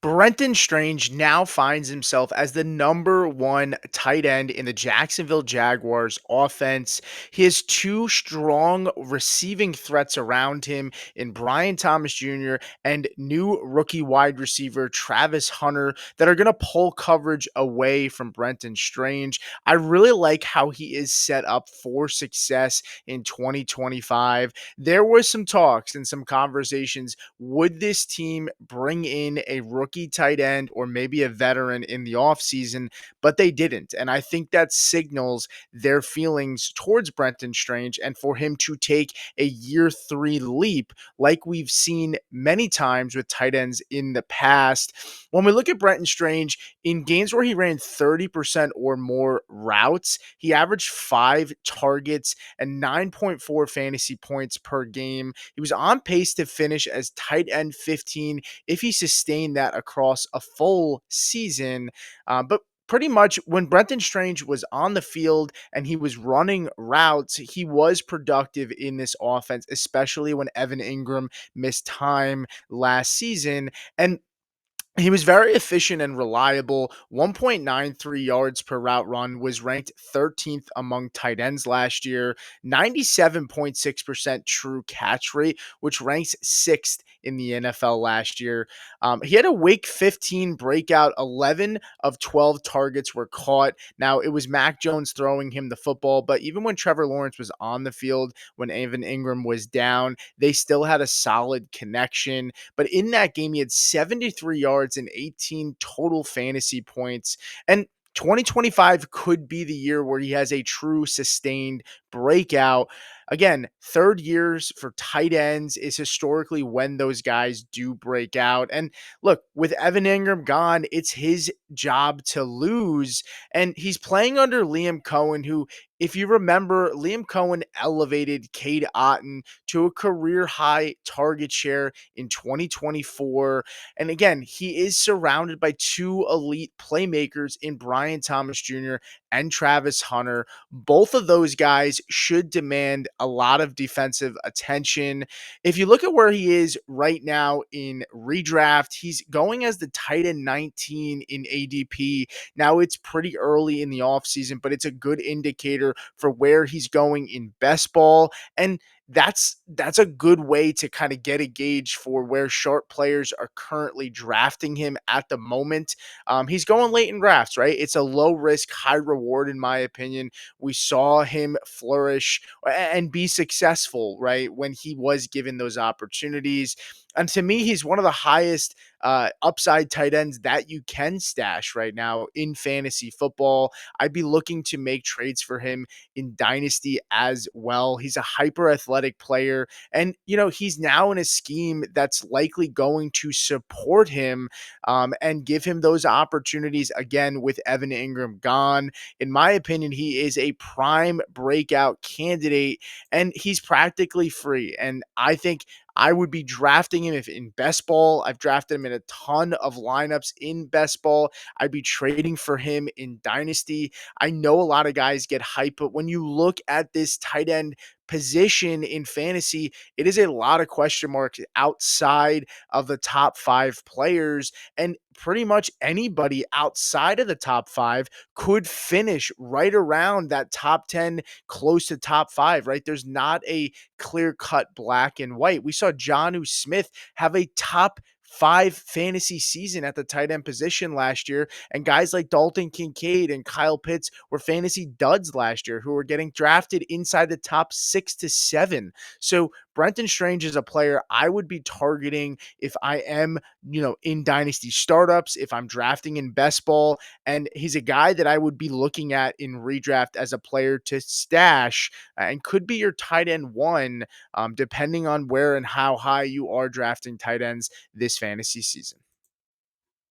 Brenton Strange now finds himself as the number one tight end in the Jacksonville Jaguars offense. He has two strong receiving threats around him in Brian Thomas Jr. and new rookie wide receiver Travis Hunter that are going to pull coverage away from Brenton Strange. I really like how he is set up for success in 2025. There was some talks and some conversations. Would this team bring in a rookie tight end or maybe a veteran in the offseason? But they didn't. And I think that signals their feelings towards Brenton Strange and for him to take a year three leap, like we've seen many times with tight ends in the past. When we look at Brenton Strange in games where he ran 30% or more routes, he averaged 5 targets and 9.4 fantasy points per game. He was on pace to finish as tight end 15 if he sustained that across a full season. But pretty much when Brenton Strange was on the field and he was running routes, he was productive in this offense, especially when Evan Engram missed time last season. And he was very efficient and reliable. 1.93 yards per route run was ranked 13th among tight ends last year. 97.6% true catch rate, which ranks sixth in the NFL last year. He had a week 15 breakout. 11 of 12 targets were caught. Now, it was Mac Jones throwing him the football, but even when Trevor Lawrence was on the field, when Evan Engram was down, they still had a solid connection. But in that game, he had 73 yards and 18 total fantasy points. And 2025 could be the year where he has a true sustained breakout. Again, third years for tight ends is historically when those guys do break out. And look, with Evan Engram gone, it's his job to lose. And he's playing under Liam Coen, who, if you remember, Liam Coen elevated Cade Otton to a career high target share in 2024. And again, he is surrounded by two elite playmakers in Brian Thomas Jr. and Travis Hunter. Both of those guys should demand a lot of defensive attention. If you look at where he is right now in redraft, he's going as the tight end 19 in ADP. Now, it's pretty early in the offseason, but it's a good indicator for where he's going in best ball. And that's a good way to kind of get a gauge for where sharp players are currently drafting him at the moment. He's going late in drafts, right? It's a low risk, high reward, in my opinion. We saw him flourish and be successful, right, when he was given those opportunities. And to me, he's one of the highest upside tight ends that you can stash right now in fantasy football. I'd be looking to make trades for him in Dynasty as well. He's a hyper athletic player, and he's now in a scheme that's likely going to support him and give him those opportunities again with Evan Engram gone. In my opinion, he is a prime breakout candidate, and he's practically free. And I think I would be drafting him if in best ball. I've drafted him in a ton of lineups in best ball. I'd be trading for him in dynasty. I know a lot of guys get hype, but when you look at this tight end position in fantasy, it is a lot of question marks outside of the top five players. And pretty much anybody outside of the top five could finish right around that top 10, close to top five, right? There's not a clear cut black and white. We saw Jonnu Smith have a top five fantasy season at the tight end position last year. And guys like Dalton Kincaid and Kyle Pitts were fantasy duds last year who were getting drafted inside the top 6 to 7. So Brenton Strange is a player I would be targeting if I am, in dynasty startups, if I'm drafting in best ball. And he's a guy that I would be looking at in redraft as a player to stash and could be your tight end one, depending on where and how high you are drafting tight ends this fantasy season.